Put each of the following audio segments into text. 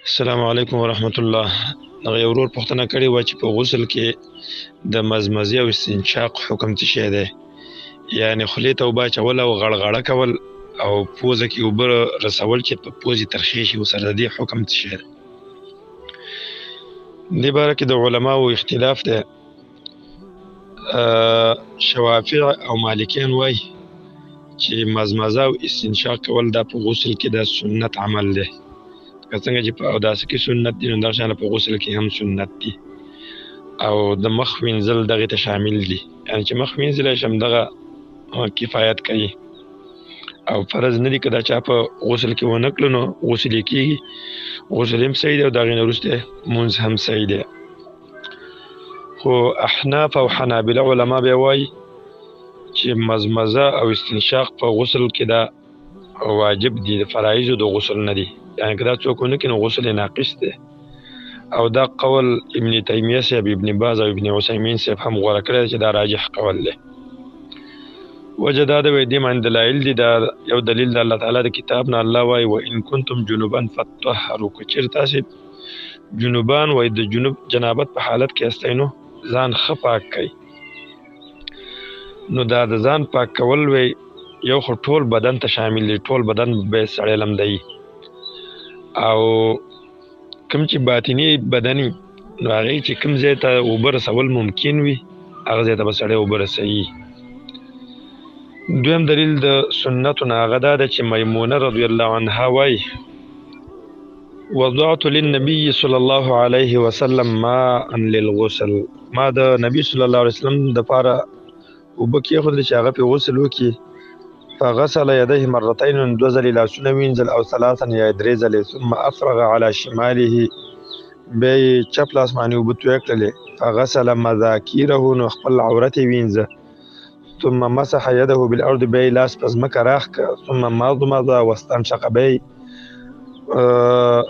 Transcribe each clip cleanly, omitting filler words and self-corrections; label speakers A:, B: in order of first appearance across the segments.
A: السلام علیکم ورحمت الله. دغه یو ورور پوښتنه کړې وه چې په غسل کې د مزمزې او استنشاق حکم څه شی دی؟ یعنې خولې ته اوبه اچول او غړغړه کول او پوزه کې اوبه رسول چې په پوزې ترخې شي، ورسره د دې حکم څه شی دی؟ دې باره کې د علماو اختلاف دی. شوافع او مالکیان وایي چې مزمزه او استنشاق کول دا په غسل کې د سنت عمل دی، که څنګه چې په اوداسه کې سنت دي، نو دغه شانه په غسل کې هم سنت دي. او د مخ وینځل دغې ته شامل دي، یعنې چې مخ وینځلی شم دغه کفایت کوي او فرض نه دي. که دا چا په غسل کې ونه کړه نو غسل یې کېږي، غسل هم صحیح دی او د هغې نه وروسته مونځ هم صحیح دی. خو احناف او حنابله علما بیا وایي چې مزمزه او استنشاق په غسل کې دا واجب دي، د فرایضو د غسل نه دي، یعنې که دا څوک ونه کړي نو غسل یې ناقص دی. او دا قول ابن تیمیه صاحب، ابن باز او ابن عثیمین صاحب هم غوره کړی دی چې دا راجح قول دی. وجه دا ده، دې باندې دلایل دي. دا یو دلیل د الله تعالی د کتاب نه، الله وایي وان کنتم جنوبا فطهروا، که چېرې تاسې جنوبان وایي د جنابت په حالت کې هستئ نو ځان ښه پاک کوئ. نو دا د ځان پاک کول وی یو خو ټول بدن ته شامل دی، ټول بدن به سړی لمدوي، او کوم چې باطني بدني نو هغې چې کوم ځای ته اوبه رسول ممکن وي هغه ځای ته به سړی اوبه رسوي. دویم دلیل د سنتو نه هغه دا ده چې میمونه رضی الله عنها وایي وضعت للنبي صلی الله علیه وسلم ماء للغسل، ما د نبی صلی الله علیه وسلم دپاره اوبه کېښودلې چې هغه پرې غسل وکړي. فغسل يديه مرتين، دو ځلې لاسونه وینځل، او ثلاثا یا درې ځلې، ثم افرغ على شماله، بیا یې چپ لاس باندې اوبه توی کړلې. فغسل مذاکیره، نو خپل عورت یې وینځه. ثم مسح يده بالارض، بیا یې لاس په ځمکه راښ کړه. ثم مضمض واستنشق، بیا یې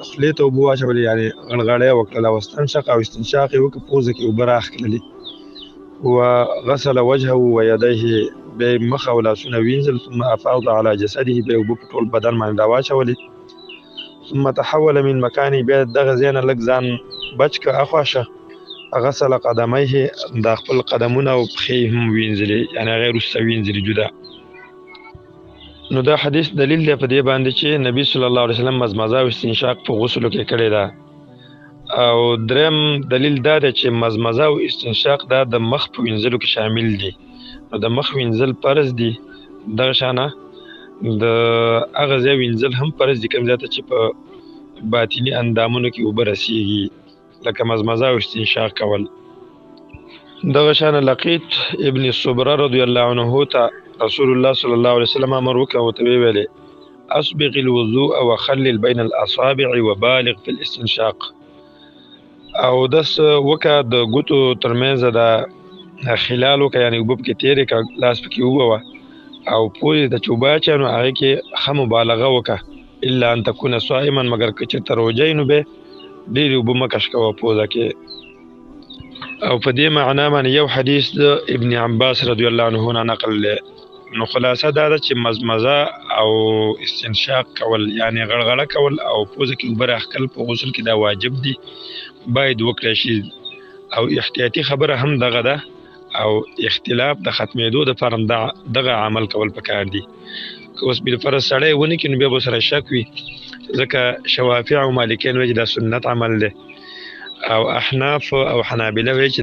A: خولې ته اوبه واچولې، یعنې غړغړه یې وکړله. واستنشق او استنشاق یې وکړه، پوزه کې اوبه راښ کړلې. وغسل وجهه ويديه، بیا یې مخ او لاسونه وینځل. ثم افاض على جسده، بیا یې اوبه په ټول بدن باندې راواچولې. ثم تحول من مکانه، بیا دغه ځای نه لږ ځان بچ کړه، اخوا شه. غسل قدميه، دا خپل قدمونه او پښې هم وینځلې، یعنې هغې وروسته وینځلې جدا. نو دا حدیث دلیل دی په دې باندې چې نبی صلی الله علیه وسلم مزمزه او استنشاق په غسلو کې کړې ده. او دریم دلیل دا دی چې مزمزه او استنشاق دا د مخ په وینځلو کې شامل دي. نو د مخ وینځل فرض دي، دغه شانه د هغه ځای وینځل هم فرض دي کوم ځای ته چې په باطني اندامونو کې اوبه رسیږي، لکه مزمزه او استنشاق کول. دغه شانه لقیط ابن صبره رضی الله عنه ته رسول الله صلی الله علیه وسلم امر وکړ، ورته ویې ویلې اصبغ الوضوء وخلل بین الاصابع وبالغ فی الاستنشاق، او داس وکړه د ګوتو ترمنځ د خلال وکړه، یعنې اوبه پکې تېرې کړه، لاس پکې اوبه وه، او پوزې ته چې اوبه اچوه نو هغې کې ښه مبالغه وکړه. الا ان تکونه صائما، مګر که چېرته روژه یې نو بیا ډېرې اوبه مه کش کوه پوزه کې. او په دې معنا باندې یو حدیث د ابن عباس رضی الله عنه نه نقل دی. نو خلاصه دا ده چې مزمزه او استنشاق کول، یعنې غړغړه کول او پوزه کې اوبه راښکل په غسل کې دا واجب دي، باید وکړی شي. او احتیاطي خبره هم دغه ده، او اختلاف د ختمېدو دپاره هم دغه عمل کول پکار دي. که اوس بالفرض سړی ونه کړي نو بیا به سره شک وي، ځکه شوافع او مالکیان وایي چې دا سنت عمل دی، او احناف او حنابله وایي چې